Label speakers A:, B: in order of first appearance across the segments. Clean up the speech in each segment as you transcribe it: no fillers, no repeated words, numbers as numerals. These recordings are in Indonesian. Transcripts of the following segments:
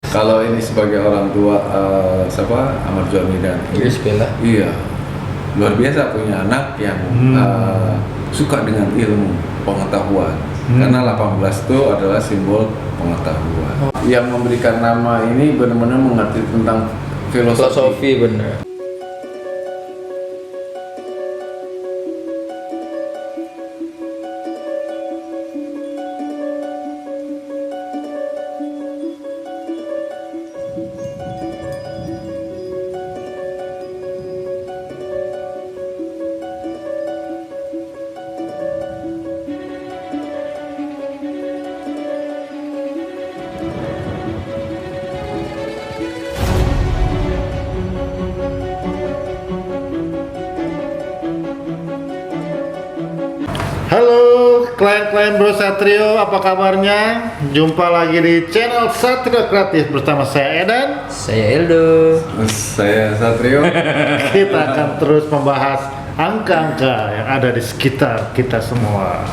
A: Kalau ini sebagai orang tua siapa Ahmad Joni dan
B: Iris Bella.
A: Iya, luar biasa punya anak yang suka dengan ilmu pengetahuan. Karena 18 itu adalah simbol pengetahuan. Yang memberikan nama ini benar-benar mengerti tentang filosofi.
B: Bener.
C: Halo klien-klien Bro Satrio, apa kabarnya? Jumpa lagi di channel Satrio Kreatif bersama saya Edan.
B: Saya Eldo.
A: Saya Satrio.
C: Kita akan terus membahas angka-angka yang ada di sekitar kita semua.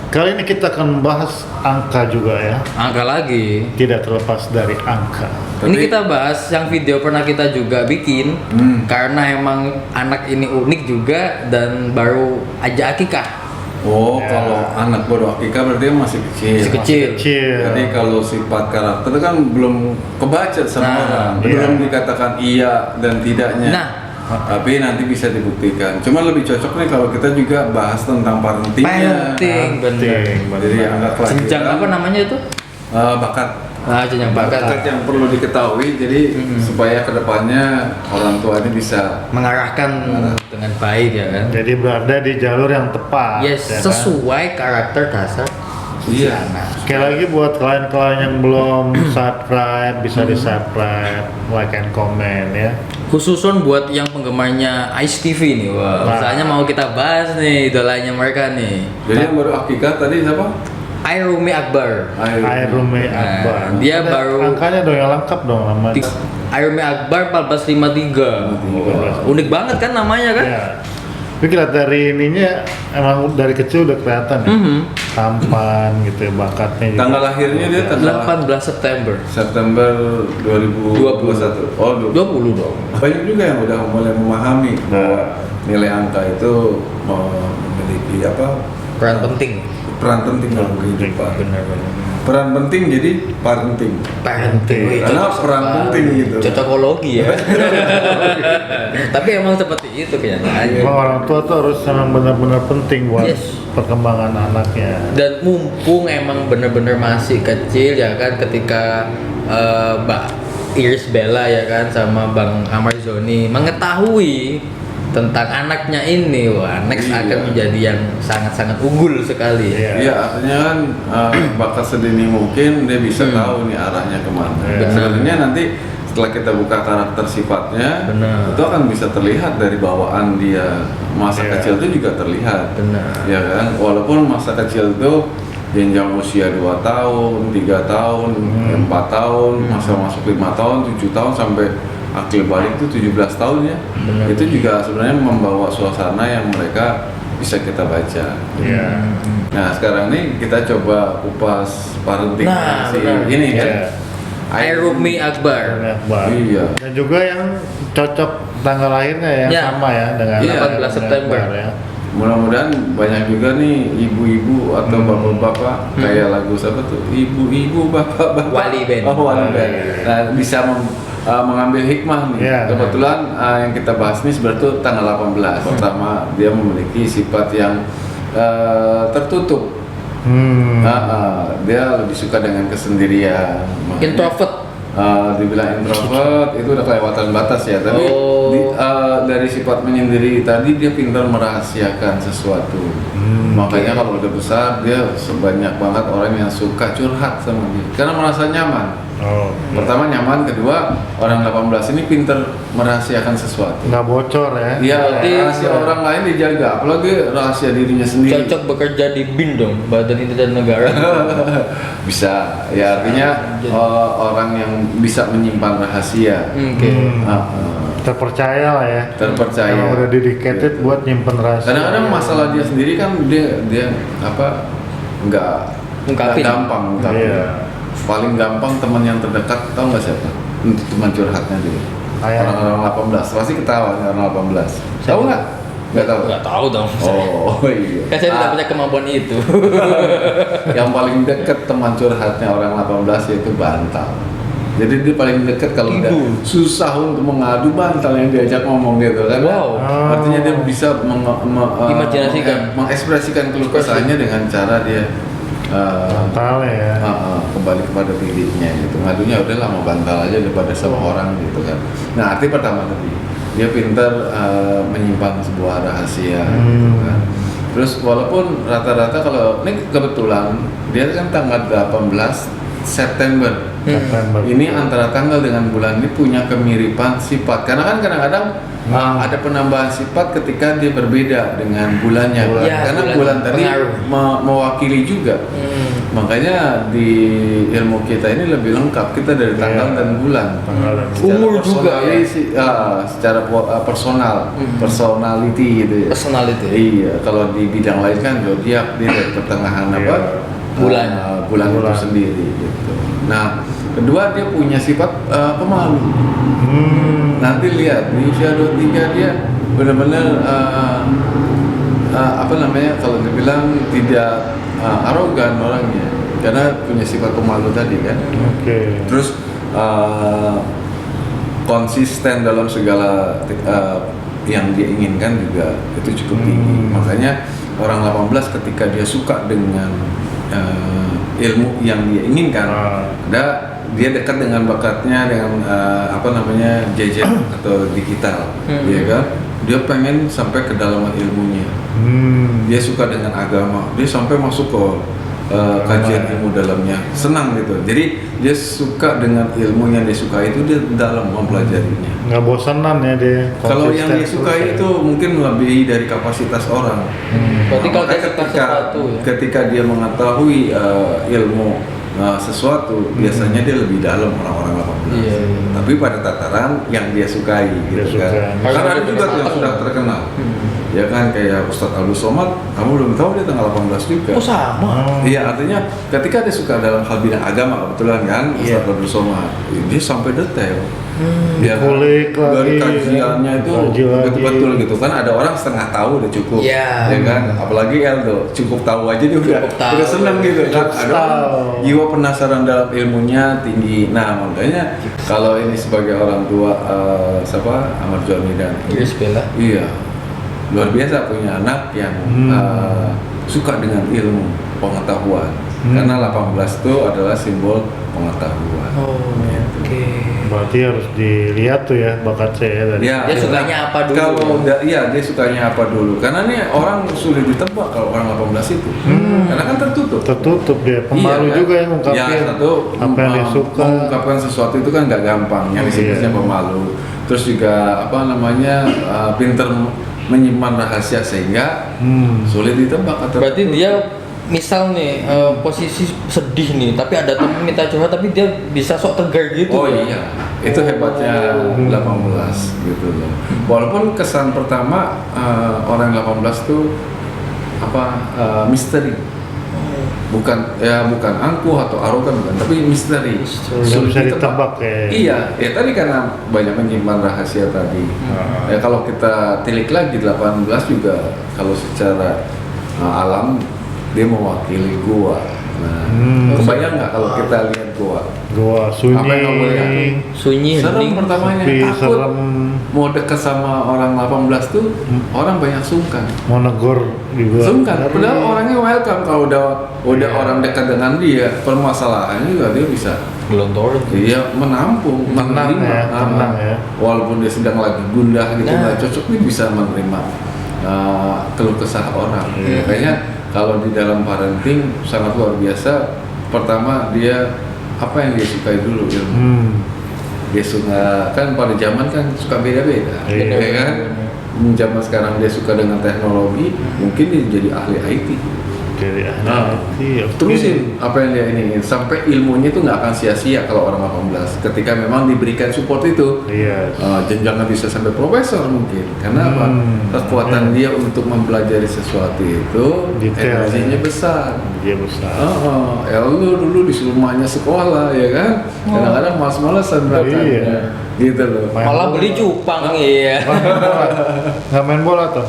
C: Kali ini kita akan membahas angka juga ya.
B: Angka lagi.
C: Tidak terlepas dari angka.
B: Ini kita bahas yang video pernah kita juga bikin karena emang anak ini unik juga dan baru aja akikah.
A: Oh, kalau anak baru akikah berarti dia masih kecil.
B: Masih kecil.
A: Jadi kalau sifat karakter kan belum kebaca sama orang,
C: iya.
A: belum dikatakan iya dan tidaknya.
B: Nah,
A: tapi nanti bisa dibuktikan. Cuma lebih cocok nih kalau kita juga bahas tentang parentingnya.
B: Parenting, bener.
A: Jadi angka kelahiran.
B: Jenjang apa namanya itu?
A: Bakat.
B: Jenjang bakat.
A: Bakat yang perlu diketahui. Jadi supaya kedepannya orang tua ini bisa
B: Mengarahkan dengan baik ya kan.
C: Jadi berada di jalur yang tepat.
B: Yes,
C: ya kan?
B: sesuai karakter dasar.
A: Iya.
C: Sekali lagi buat klien-klien yang belum subscribe, bisa di subscribe, like and comment ya.
B: Khususon buat yang penggemarnya Ice TV nih, wah. Misalnya mau kita bahas nih idolanya mereka nih.
A: Jadi yang baru akikah tadi siapa?
B: Airumi Akbar.
C: Airumi Akbar.
B: Dia
C: Ada
B: baru
C: angkanya dong yang lengkap dong namanya.
B: Airumi Akbar 1453. Unik banget kan namanya kan?
C: Ya. Tapi kita dari ininya emang dari kecil udah kelihatan ya. Tampan gitu ya, bakatnya juga.
A: Tanggal lahirnya dia tanggal
B: 18 September.
A: September 2021. Oh,
B: 20 dong.
A: Banyak juga yang udah mulai memahami bahwa nilai angka itu memiliki
B: Peran penting.
A: peran penting dalam kehidupan.
B: Benar-benar.
A: Peran penting jadi parenting.
B: Parenting. Wih,
A: Karena
B: cocok
A: peran
B: sekali.
A: penting gitu.
B: Cocokologi ya. Tapi emang seperti itu kenyataannya.
C: Emang orang tua tuh harus emang benar-benar penting buat
B: Yes.
C: perkembangan anaknya.
B: Dan mumpung emang bener-bener masih kecil ya kan, ketika Mbak Iris Bella ya kan sama Bang Ahmad Joni mengetahui tentang anaknya ini, wah next
A: Iya.
B: akan menjadi yang sangat-sangat unggul sekali.
C: Iya.
A: Iya, artinya kan bakat sedini mungkin dia bisa tahu nih arahnya kemana.
C: Iya.
A: Sebenarnya nanti setelah kita buka karakter sifatnya,
B: Benar.
A: itu akan bisa terlihat dari bawaan dia masa
C: Iya.
A: kecil itu juga terlihat.
B: Benar.
A: Ya kan, walaupun masa kecil itu jenjang usia 2 tahun, 3 tahun, 4 tahun, masa masuk 5 tahun, 7 tahun sampai akil balik itu 17 tahun ya. Itu juga sebenarnya membawa suasana yang mereka bisa kita baca.
C: Iya.
A: Nah, sekarang nih kita coba kupas parenting
B: Nah,
A: si
B: benar.
A: ini kan.
C: Iya.
B: Airumi Akbar.
C: Akbar.
A: Iya.
C: Dan juga yang cocok tanggal lahirnya yang
B: Ya.
C: sama ya dengan
A: Iya,
B: 18 September.
C: Akbar ya.
A: Mudah-mudahan banyak juga nih ibu-ibu atau bapak-bapak kayak lagu siapa tuh? Ibu-ibu, bapak-bapak.
B: Wali Band.
A: Oh, Wali Band. Nah, bisa mengambil hikmah nih.
C: Iya.
A: Kebetulan yang kita bahas nih sebenarnya tuh tanggal 18. Pertama, dia memiliki sifat yang tertutup. Dia lebih suka dengan kesendirian. Makanya,
B: Introvert.
A: dibilang introvert itu udah kelewatan batas ya, tapi dari sifat menyendiri tadi dia pintar merahasiakan sesuatu. Makanya kalau udah besar dia sebanyak banget orang yang suka curhat sama dia karena merasa nyaman.
C: Oh,
A: Pertama nyaman, kedua orang 18 ini pintar merahasiakan sesuatu.
C: nggak bocor ya.
A: Iya,
B: Berarti
A: rahasia orang lain dijaga, apalagi rahasia dirinya sendiri.
B: Cocok bekerja di BIN dong, Badan Intelijen Negara.
A: Bisa, ya artinya orang yang bisa menyimpan rahasia.
B: Oke.
C: Terpercaya lah ya.
A: Terpercaya.
C: Emang udah dedicated buat nyimpen rahasia.
A: Kadang-kadang masalah dia sendiri kan dia nggak
B: Ungkapin.
A: gampang ungkapin.
C: Iya.
A: paling gampang teman yang terdekat, tahu nggak siapa? Untuk teman curhatnya dia. Orang-orang 18, pasti ketawa nih orang 18. Tahu nggak? Nggak tahu.
B: Nggak tahu dong.
A: Oh iya.
B: Kan saya tidak punya kemampuan itu.
A: Yang paling dekat teman curhatnya orang 18 yaitu bantal. Jadi dia paling dekat kalau udah susah untuk mengadu, bantal yang diajak ngomong gitu kan.
B: Wow.
A: Artinya dia bisa
B: Imajinasikan.
A: mengekspresikan keluh kesahnya dengan cara dia
C: Bantal ya.
A: kembali kepada dirinya gitu. Ngadunya udah lah mau bantal aja daripada sama orang gitu kan. Nah, arti pertama tadi dia pintar menyimpan sebuah rahasia gitu kan. Terus walaupun rata-rata kalau ini kebetulan dia kan tanggal 18 September. Ini antara tanggal dengan bulan ini punya kemiripan sifat. Karena kan kadang-kadang ada penambahan sifat ketika dia berbeda dengan bulannya.
B: Ya,
A: karena bulan tadi mewakili juga. Makanya di ilmu kita ini lebih lengkap. Kita dari tanggal dan bulan.
B: Umur juga ya.
A: Secara personal, personality gitu ya.
B: Personality.
A: Iya, kalau di bidang lain kan zodiak dia dari pertengahan bulan itu sendiri gitu. Nah, kedua dia punya sifat pemalu. Nanti lihat di usia 23 dia benar-benar kalau dibilang tidak arogan orangnya karena punya sifat pemalu tadi kan. Terus konsisten dalam segala yang dia inginkan juga itu cukup tinggi. Makanya orang 18 ketika dia suka dengan ilmu yang dia inginkan, dia dekat dengan bakatnya dengan gadget atau digital, ya kan? Dia pengen sampai ke dalam ilmunya. Dia suka dengan agama, dia sampai masuk ke kajian ilmu dalamnya, senang gitu. Jadi dia suka dengan ilmu yang dia suka itu, dia dalam mempelajarinya.
C: Nggak bosanan ya dia.
A: Kalau yang dia suka itu mungkin melebihi dari kapasitas orang.
B: Berarti kalau dia suka
A: ketika,
B: sesuatu ya?
A: ketika dia mengetahui ilmu sesuatu, biasanya dia lebih dalam orang-orang 18.
B: Iya.
A: Tapi pada tataran yang dia sukai gitu kan. Karena ada juga tuh yang sudah terkenal. Ya kan kayak Ustadz Abdul Somad, kamu belum tahu dia tanggal 18 juga.
B: Oh sama.
A: Iya, artinya ketika dia suka dalam hal bidang agama kebetulan kan, Ustadz Abdul Somad, dia sampai detail. Dia
C: Kulik
A: dari
C: lagi,
A: kajiannya itu betul-betul gitu kan. Ada orang setengah tahu udah cukup, ya kan. Apalagi Eldo cukup tahu aja dia udah seneng gitu kan. Ada orang jiwa penasaran dalam ilmunya tinggi. Nah makanya kalau ini sebagai orang tua Ahmad Joni dan
B: Iris Bella.
A: Iya, luar biasa punya anak yang suka dengan ilmu pengetahuan. Karena 18 itu adalah simbol pengetahuan.
B: Oke.
C: Berarti harus dilihat tuh ya bakat saya tadi.
A: Ya,
B: Dia sukanya apa dulu?
A: Kalau dia sukanya apa dulu? Karena nih orang sulit ditebak kalau orang 18 itu. Karena kan tertutup.
C: Tertutup dia, pemalu
A: Iya, kan?
C: juga yang ngungkapin
A: Ya, satu
C: apa yang dia suka.
A: mengungkapkan sesuatu itu kan nggak gampang. Yang disebutnya pemalu. Terus juga pinter menyimpan rahasia sehingga sulit ditebak atau
B: Berarti dia misal nih posisi sedih nih, tapi ada temen minta curhat tapi dia bisa sok tegar gitu.
A: Oh iya, itu hebatnya 18 gitu loh. Walaupun kesan pertama orang 18 tuh misteri. Bukan angkuh atau arogan bukan, tapi misteri.
C: Nggak bisa ditebak ya.
A: Iya, ya tadi karena banyak menyimpan rahasia tadi. Ya kalau kita tilik lagi 18 juga kalau secara alam dia mewakili gua. Nah, kebayang nggak kalau kita lihat gua?
C: Gua sunyi.
A: Apa yang kamu lihat?
B: Sunyi,
A: Serem
B: hening.
A: pertamanya,
C: Sepi,
A: takut.
C: serem.
A: Mau dekat sama orang 18 tuh orang banyak sungkan.
C: Mau negor juga.
A: Sungkan. Padahal orangnya welcome kalau udah orang dekat dengan dia, permasalahannya juga dia bisa
B: Gelontorin.
A: dia menampung,
C: Tenang
A: menerima.
C: ya, tenang ya.
A: Walaupun dia sedang lagi gundah gitu,
B: Nah.
A: nggak cocok, dia bisa menerima keluh kesah orang. Makanya kalau di dalam parenting sangat luar biasa. Pertama dia apa yang dia sukai dulu ilmu. Dia suka kan pada zaman kan suka beda-beda,
C: Iya.
A: ya kan? Zaman sekarang dia suka dengan teknologi, mungkin dia jadi ahli IT.
C: Oke ya. Iya.
A: Terusin apa yang dia ingin sampai ilmunya itu nggak akan sia-sia kalau orang 18 ketika memang diberikan support itu.
C: Iya.
A: Jenjangnya bisa sampai profesor mungkin karena apa, kekuatan dia untuk mempelajari sesuatu itu
C: Detail,
A: energinya
C: ya.
A: besar.
C: Dia besar.
A: Ya lu dulu disuruh rumahnya sekolah ya kan, kadang-kadang malas-malasan berangkatnya
C: Iya.
A: gitu loh.
B: Malah beli cupang, iya.
C: Nggak main bola tuh.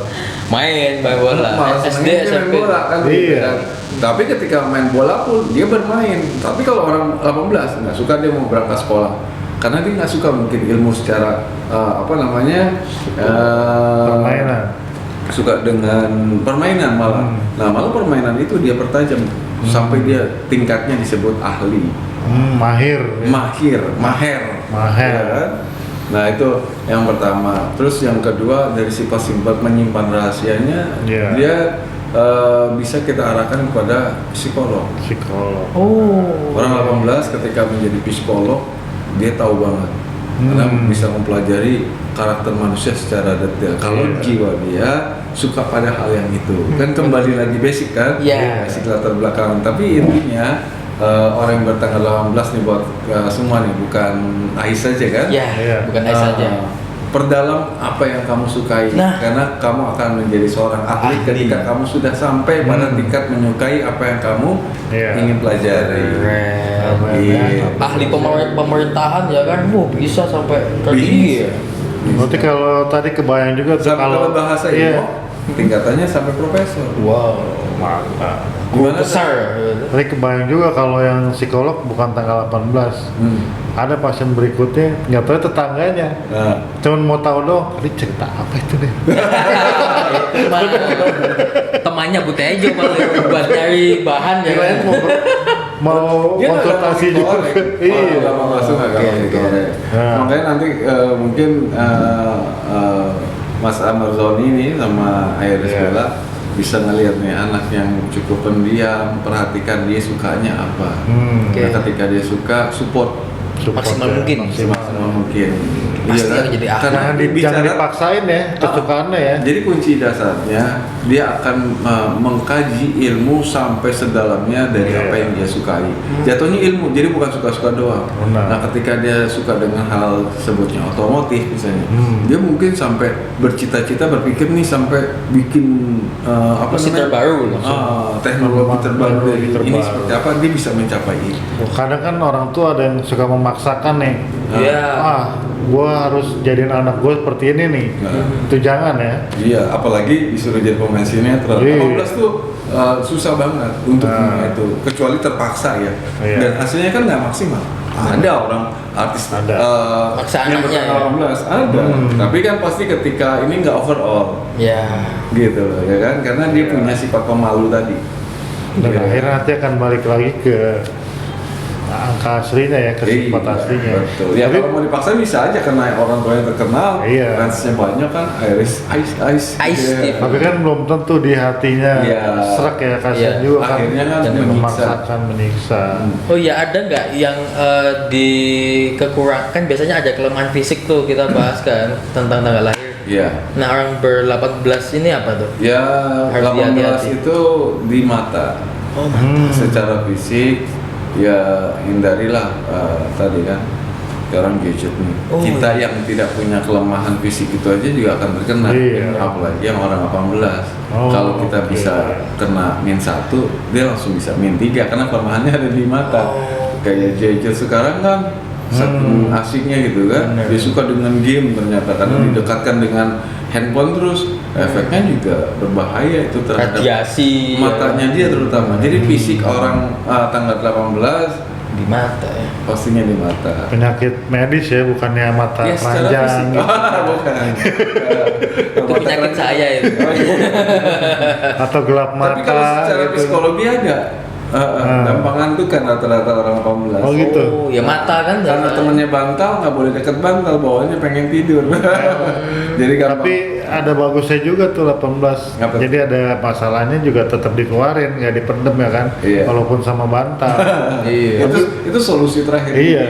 B: Main bola.
A: Malas
B: SD,
A: main
B: SMP.
A: bola kan.
C: Iya.
A: Gitu kan. Tapi ketika main bola pun dia bermain. Tapi kalau orang 18 nggak suka dia mau berangkat sekolah karena dia nggak suka mungkin ilmu secara
C: Permainan.
A: suka dengan permainan malah. Nah malah permainan itu dia pertajam sampai dia tingkatnya disebut ahli,
C: Mahir.
A: maher,
C: Maher.
A: ya kan? Nah itu yang pertama. Terus yang kedua dari sifat-sifat menyimpan rahasianya,
C: Iya.
A: dia bisa kita arahkan kepada psikolog.
C: Psikolog.
B: Oh.
A: Orang 18 ketika menjadi psikolog dia tahu banget karena bisa mempelajari karakter manusia secara detail. Kalau
C: Iya.
A: jiwa dia suka pada hal yang itu, kan kembali lagi basic kan,
B: Iya.
A: basic latar belakang. Tapi intinya orang yang bertanggal 18 nih buat semua nih, bukan Ais saja kan?
B: Ya,
C: Iya.
B: bukan Ais saja.
A: Perdalam apa yang kamu sukai,
B: Nah.
A: karena kamu akan menjadi seorang ahli ketika kamu sudah sampai pada tingkat menyukai apa yang kamu
C: Iya.
A: ingin pelajari.
B: Keren.
A: Iya.
B: Ahli pemerintahan ya kan, bisa sampai tinggi ya.
C: Berarti kalau tadi kebayang juga tuh
A: Sampai kalau bahasa
C: iya.
A: ilmu tingkatannya sampai profesor.
B: Wow.
C: Mantap.
A: Gimana
B: Besar.
C: Tadi kebayang juga kalau yang psikolog bukan tanggal 18. Ada pasien berikutnya, nggak tahu tetangganya.
A: Nah,
C: Cuman mau tahu dong, ini cerita apa itu deh?
B: Temannya Butejo paling buat cari bahan ya kan.
C: Kirain mau
A: dia nggak
C: konsultasi
A: gampang
C: juga.
A: dikorek.
C: Iya.
A: Lama masuk nggak gampang
B: Oke,
A: dikorek.
C: Nah.
A: Makanya nanti mungkin Mas Amar Zoni ini sama Iris
C: Iya.
A: Bella bisa ngelihat nih anak yang cukup pendiam, perhatikan dia sukanya apa.
B: Oke.
A: Nah, ketika dia suka, support
B: Maksimal
C: ya,
B: mungkin.
A: semaksimal mungkin.
B: Pasti
A: Iya kan?
B: akan jadi ahli.
A: Karena
C: Jangan
A: bicara
C: dipaksain ya, kesukaannya ya.
A: Jadi kunci dasarnya dia akan mengkaji ilmu sampai sedalamnya dari
C: Iya.
A: apa yang dia sukai. Jatuhnya ilmu, jadi bukan suka-suka doang.
C: Benar.
A: Nah, ketika dia suka dengan hal sebutnya otomotif misalnya, dia mungkin sampai bercita-cita berpikir nih sampai bikin
B: Mesin terbaru langsung.
A: teknologi terbaru
C: Teknologi
A: dari ini
C: terbaru.
A: seperti apa, dia bisa mencapai itu.
C: Kadang kan orang tua ada yang suka memaksakan nih.
B: Iya.
C: Gua harus jadiin anak gue seperti ini nih.
A: Nah.
C: Itu jangan ya.
A: Iya, apalagi disuruh jadi pemain sinetron.
C: Iya.
A: 18 tuh susah banget untuk
C: Nah.
A: itu, kecuali terpaksa ya.
C: Iya.
A: Dan hasilnya kan nggak maksimal. Ada orang artis
C: Ada.
B: Maksa
A: yang
B: anaknya ya?
A: 18 ada, tapi kan pasti ketika ini nggak overall
B: Ya.
A: gitu loh ya kan, karena dia
C: Iya.
A: punya sifat pemalu tadi.
C: Dan
A: Iya.
C: akhirnya nanti akan balik lagi ke angka aslinya ya, ke sifat
A: Iya,
C: aslinya.
A: betul. Ya
C: Tapi
A: kalau mau dipaksa bisa aja karena orang tua yang terkenal,
C: Iya.
A: fansnya banyak kan, Ice.
B: Ice
A: Iya.
B: Steve.
C: tapi kan belum tentu di hatinya
A: Iya.
C: serak ya, kasihan
B: Iya.
C: juga kan.
A: Akhirnya kan
C: Jadi
A: menyiksa.
C: memaksakan, menyiksa.
B: Oh iya, ada nggak yang di kekurangan, biasanya ada kelemahan fisik tuh kita bahas kan tentang tanggal lahir.
A: Iya.
B: Nah, orang ber-18 ini apa tuh?
A: Ya,
B: Harus
A: 18
B: hati-hati.
A: itu di mata.
B: Oh,
A: Secara fisik, ya hindarilah tadi kan sekarang gadget nih.
B: Oh,
A: Kita yang tidak punya kelemahan fisik itu aja juga akan terkena.
C: Iya.
A: Apalagi yang orang 18.
C: Oh,
A: Kalau kita
C: oke.
A: bisa kena -1, dia langsung bisa -3 karena kelemahannya ada di mata.
B: Oh.
A: Kayak gadget sekarang kan saking asiknya gitu kan,
B: Bener.
A: dia suka dengan game ternyata karena didekatkan dengan handphone terus, efeknya juga berbahaya itu terhadap
B: radiasi
A: matanya dia terutama. Jadi fisik orang tanggal 18
B: di mata ya.
A: pastinya di mata.
C: Penyakit medis ya, bukannya mata
A: Ya secara fisik.
C: keranjang gitu.
A: Bukan.
B: Itu penyakit saya itu.
C: Atau gelap mata.
A: Tapi kalau secara
C: gitu.
A: psikologi ada. Gampangan tuh kan rata-rata orang 18.
C: Oh, gitu.
B: Oh, ya mata kan.
A: Karena
B: sama-
A: temennya bantal nggak boleh deket bantal, bawaannya pengen tidur. Jadi gampang.
C: Tapi ada bagusnya juga tuh 18.
A: Apa?
C: Jadi ada masalahnya juga tetap dikeluarin, nggak dipendem ya kan?
A: Iya.
C: Walaupun sama bantal.
B: Iya.
A: itu solusi terakhir.
C: Iya.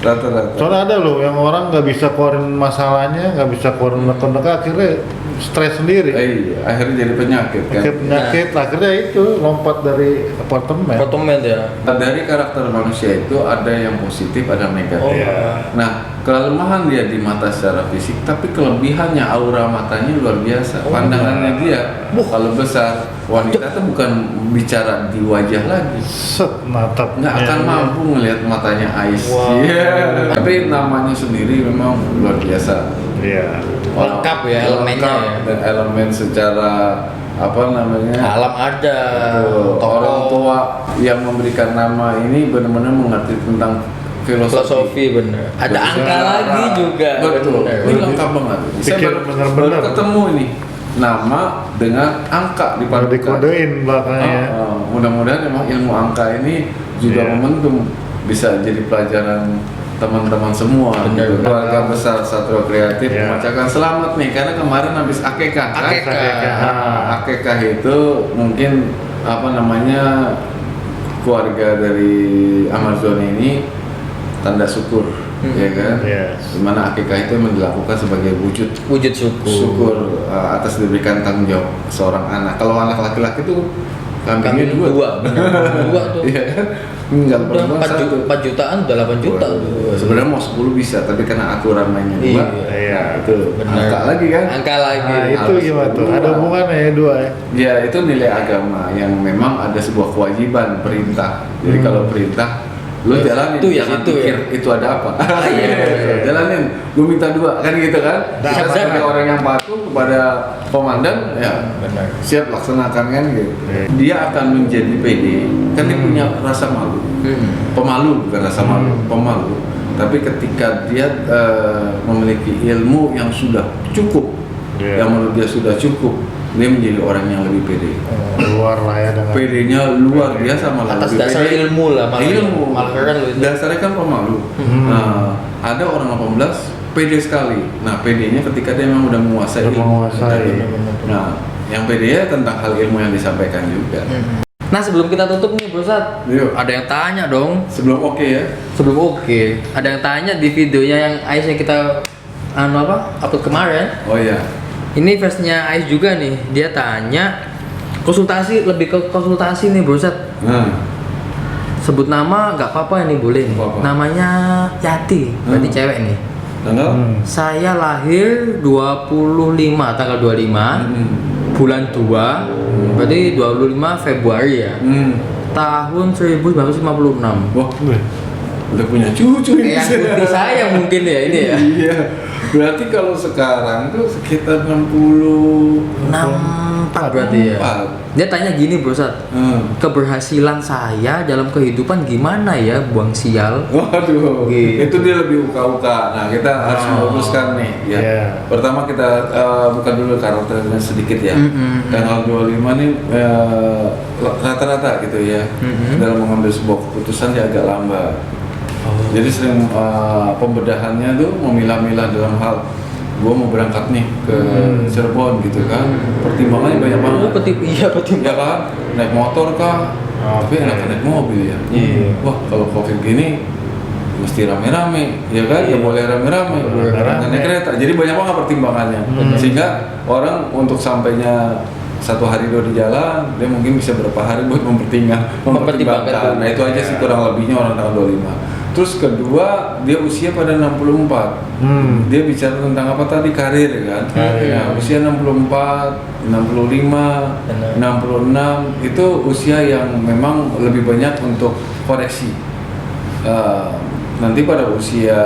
A: Rata-rata.
C: Soalnya ada loh yang orang nggak bisa keluarin masalahnya, nggak bisa keluarin unek-unek, akhirnya stres sendiri.
A: Iya, akhirnya jadi penyakit kan.
C: Penyakit akhirnya itu lompat dari apartemen.
B: ya.
A: Dari karakter manusia itu ada yang positif, ada yang negatif.
B: Oh,
C: Iya.
A: Nah, kelemahan dia di mata secara fisik, tapi kelebihannya aura matanya luar biasa. Pandangannya dia kalau besar, wanita itu bukan bicara di wajah lagi.
C: Set natap.
A: Nggak akan mampu ngelihat matanya Ais.
B: Wow.
A: Iya. Tapi namanya sendiri memang luar biasa.
C: Iya.
B: Lengkap ya elemennya
A: Lengkap,
B: ya.
A: dan elemen secara apa namanya?
B: Alam ada,
A: Betul.
B: tokoh,
A: Orang tua yang memberikan nama ini benar-benar mengerti tentang
B: filosofi bener. Ada angka
A: Sejarah.
B: lagi juga.
A: Betul.
B: bener.
A: Ini lengkap banget. Saya
C: Pikir
A: baru
C: benar-benar.
A: ketemu ini nama dengan angka di
C: Baru
A: padukan.
C: dikodein belakangnya.
A: Mudah-mudahan memang ilmu angka ini juga
C: Iya.
A: momentum bisa jadi pelajaran teman-teman semua.
B: Benar,
A: Gitu.
B: benar.
A: Keluarga besar Satrio Kreatif
C: Iya.
A: mengucapkan selamat nih karena kemarin habis akekah kan?
B: Akekah.
A: Akekah itu mungkin apa namanya keluarga dari Amazon ini tanda syukur, ya kan?
C: Yes.
A: Dimana akekah itu memang dilakukan sebagai wujud
B: Wujud syukur.
A: syukur atas diberikan tanggung jawab seorang anak. Kalau anak laki-laki itu kambingnya
B: Kambing dua, bener. Dua tuh.
A: Iya kan? Enggak
B: Udah
A: perempuan
B: 4
A: satu.
B: jutaan, udah 8 juta tuh.
A: Sebenarnya mau 10 bisa, tapi karena aturan mainnya dua.
C: Iya.
A: Nah, itu
B: Bener.
A: angka lagi kan?
B: Angka lagi.
C: Nah, itu
A: Harus
C: gimana tuh?
A: dua.
C: Ada hubungannya ya dua ya?
A: Ya itu nilai agama yang memang ada sebuah kewajiban perintah. Jadi kalau perintah lu
B: Ya,
A: jalanin,
B: itu ya,
A: jangan
B: itu
A: pikir
B: ya.
A: itu ada apa.
B: Iya.
A: Jalanin, lu minta dua kan gitu kan?
C: Nah,
A: Kita
B: benar.
A: sebagai orang yang patuh kepada komandan ya
B: Benar.
A: siap laksanakan kan gitu.
C: Iya.
A: Dia akan menjadi pede kan dia punya rasa malu. Pemalu bukan rasa malu, pemalu. Tapi ketika dia memiliki ilmu yang sudah cukup,
C: Iya.
A: yang menurut dia sudah cukup, dia menjadi orang yang lebih pede.
C: Luar lah ya dengan.
A: PD-nya luar biasa malah
B: Atas
A: lebih
B: dasar
A: pede.
B: ilmu lah malah.
A: Ilmu.
B: Malah keren lu itu.
A: Dasarnya kan pemalu. Nah, ada orang 18 pede sekali. Nah, PD-nya ketika dia memang udah menguasai
C: Udah
A: ilmu.
C: menguasai.
A: Nah, yang PD ya tentang hal ilmu yang disampaikan juga.
B: Nah sebelum kita tutup nih Bro Sat,
A: Yuk.
B: ada yang tanya dong.
A: Sebelum oke ya.
B: Sebelum oke, ada yang tanya di videonya yang Ais yang kita upload kemarin.
A: Oh iya.
B: Ini versinya Ais juga nih. Dia tanya konsultasi, lebih ke konsultasi nih Bro Sat.
A: Nah,
B: Sebut nama nggak apa-apa nih, boleh nih.
A: Apa-apa.
B: Namanya Yati, berarti cewek nih.
A: tanggal?
B: Saya lahir 25 tanggal 25 bulan 2, berarti 25 Februari ya. Tahun 1956.
A: Wah, udah punya cucu ini.
B: Yang putih saya mungkin ya ini ya.
A: Iya. Berarti kalau sekarang tuh sekitar
B: 64 berarti ya.
A: 64.
B: Dia tanya gini Bro Sat, keberhasilan saya dalam kehidupan gimana ya, buang sial?
A: Waduh,
B: Gitu.
A: itu dia lebih uka-uka. Nah, kita harus meluruskan nih ya.
C: Iya.
A: Pertama kita buka dulu karakternya sedikit ya. Tanggal 25 nih rata-rata gitu ya. Dalam mengambil sebuah keputusan dia agak lambat. Jadi sering pembedahannya tuh memilah-milah dalam hal gua mau berangkat nih ke Cirebon gitu kan. Pertimbangannya banyak banget.
B: Oh, iya
A: Ya kan, naik motor kah? Tapi
C: Oke.
A: enak naik mobil ya.
B: Iya.
A: Wah, kalau covid gini mesti rame-rame, ya kan?
B: Iya.
A: Nggak boleh rame-rame,
C: Boleh
A: nggak
C: rame.
A: naik kereta. Jadi banyak banget pertimbangannya. Sehingga orang untuk sampainya satu hari dua di jalan, dia mungkin bisa berapa hari buat mempertimbangkan. Nah itu aja sih kurang lebihnya orang tanggal 25. Terus kedua, dia usia pada 64. Dia bicara tentang apa tadi, karir kan? Ya, usia 64, 65, 66 itu usia yang memang lebih banyak untuk koreksi. Nanti pada usia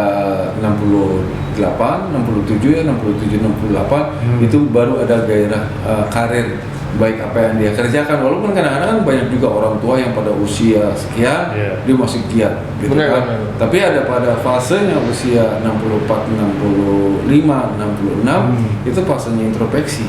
A: 68, 67 ya, 67, 68 itu baru ada gairah karir, baik apa yang dia kerjakan. Walaupun kadang-kadang kan banyak juga orang tua yang pada usia sekian dia masih giat gitu
B: Benar,
A: kan.
B: benar.
A: Tapi ada pada fasenya usia 64, 65, 66 itu fasenya introspeksi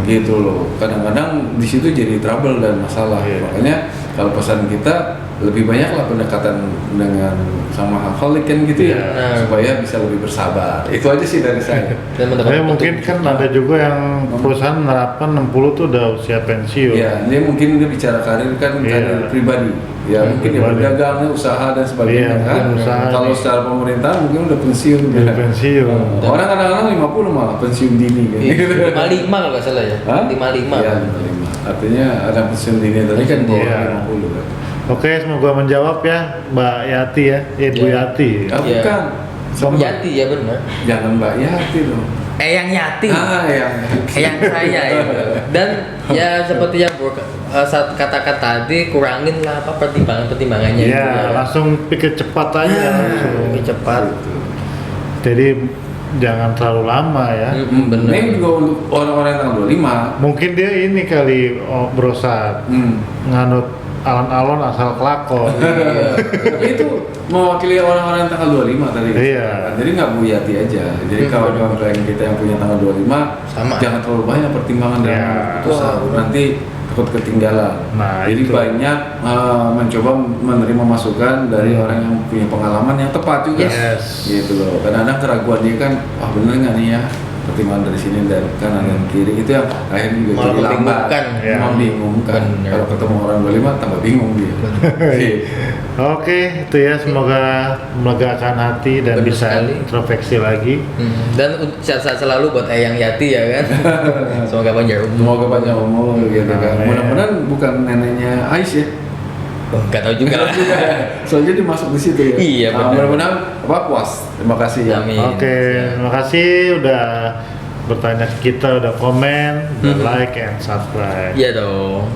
A: gitu loh. Kadang-kadang di situ jadi trouble dan masalah.
C: Iya.
A: Makanya Kalau pesan kita lebih banyak lah pendekatan dengan sama alkoholik kan gitu ya,
B: Nah.
A: supaya bisa lebih bersabar. Itu aja sih dari saya.
B: Dan mendapat
C: Tapi mungkin kan ada juga yang perusahaan menerapkan 60 tuh udah usia pensiun.
A: Ya, dia mungkin dia bicara karir kan
C: Iya.
A: karir pribadi. Ya mungkin dia
C: Pribadi.
A: berdagang, usaha dan sebagainya
C: Iya,
A: kan.
C: mungkin usaha
A: Kalau
C: nih.
A: secara pemerintahan mungkin udah pensiun.
C: Udah
A: ya.
C: pensiun.
A: Orang kadang-kadang 50 malah pensiun dini kan.
B: Iya, 55 kalau nggak salah ya.
A: Hah?
B: 55.
A: Iya, 55. Artinya ada pensiun dini tadi kan di bawah
C: Iya.
A: 50 kan.
C: Oke, semoga menjawab ya Mbak Yati ya, Bu
B: Iya.
C: Yati.
A: Ah,
B: Iya.
A: bukan.
B: Yati ya benar.
A: Jangan Mbak Yati dong.
B: Eyang Yati.
A: Yang
B: Eyang saya itu. Dan ya seperti yang Bro saat katakan tadi, kurangin lah apa pertimbangannya itu
C: Ya, langsung pikir cepat aja. langsung.
B: Lebih cepat.
C: Jadi jangan terlalu lama ya.
B: Benar.
A: Ini juga untuk orang-orang yang tanggal 25.
C: Mungkin dia ini kali berusaha nganut alon-alon asal kelakon.
A: Itu mewakili orang-orang yang tanggal 25 tadi.
C: Iya.
A: Jadi nggak Bu Yati aja. Jadi kawan-kawan klien kita yang punya tanggal 25
B: Sama.
A: jangan terlalu banyak pertimbangan dalam
C: Ya.
A: keputusan. Nanti takut ketinggalan.
C: Nah,
A: Jadi
C: itu.
A: banyak mencoba menerima masukan dari orang yang punya pengalaman yang tepat juga.
C: Yes.
A: Gitu loh. Kadang-kadang keraguan dia kan, wah bener nggak nih ya pertimbangan dari sini dan kanan dan kiri itu yang akhirnya juga
B: Malah
A: jadi lambat,
B: membingungkan.
C: Ya.
A: membingungkan.
B: Bener.
A: Kalau ketemu orang 25 tambah bingung dia. Iya.
C: Oke, itu ya semoga melegakan hati dan
B: Benar
C: bisa
B: sekali.
C: introspeksi lagi.
B: Dan sehat-sehat selalu buat Eyang Yati ya kan. Semoga panjang umur.
A: Semoga panjang umur gitu kan.
C: Amin.
A: Mudah-mudahan bukan neneknya Ais ya.
B: Oh, nggak tahu juga lah.
A: Soalnya dia masuk di situ ya.
B: Iya,
A: Nah,
B: benar.
A: mudah-mudahan puas. Terima kasih ya.
B: Amin.
C: Oke, terima kasih udah bertanya ke kita, udah komen, udah like and subscribe.
B: Iya dong.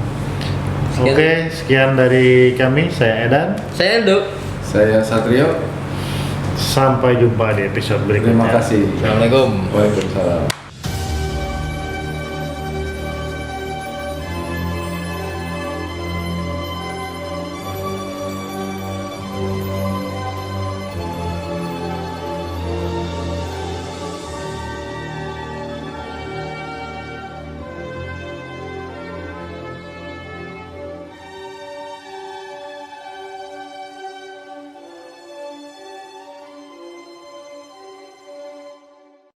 B: Sekian.
C: Oke, sekian dari kami, saya Edan.
B: Saya Endo.
A: Saya Satrio.
C: Sampai jumpa di episode berikutnya.
A: Terima kasih.
B: Assalamualaikum.
A: Waalaikumsalam.